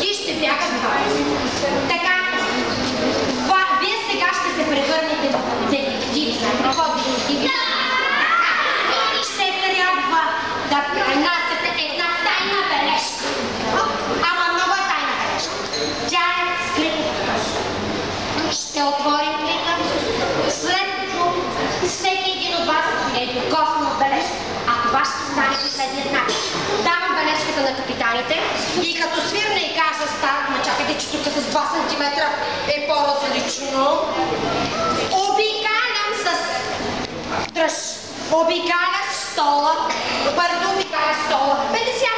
Ти ще бягаш 20. Така, вие сега ще се превърнете в детективи. Какво детективи? Ще трябва да пренасяте една тайна бележка. Ама много тайна бележка. Тя е скрита в къща. Ще отворим плика, след като всеки един от вас е докоснал бележка. А това ще стане последният начин. Давам бележката на капитаните и като свирна и кажа ма чакайте, че тук с 2 см е по-различно. Обикалям с дръж. Обикаляш стола, бързо обикаляш стола. 50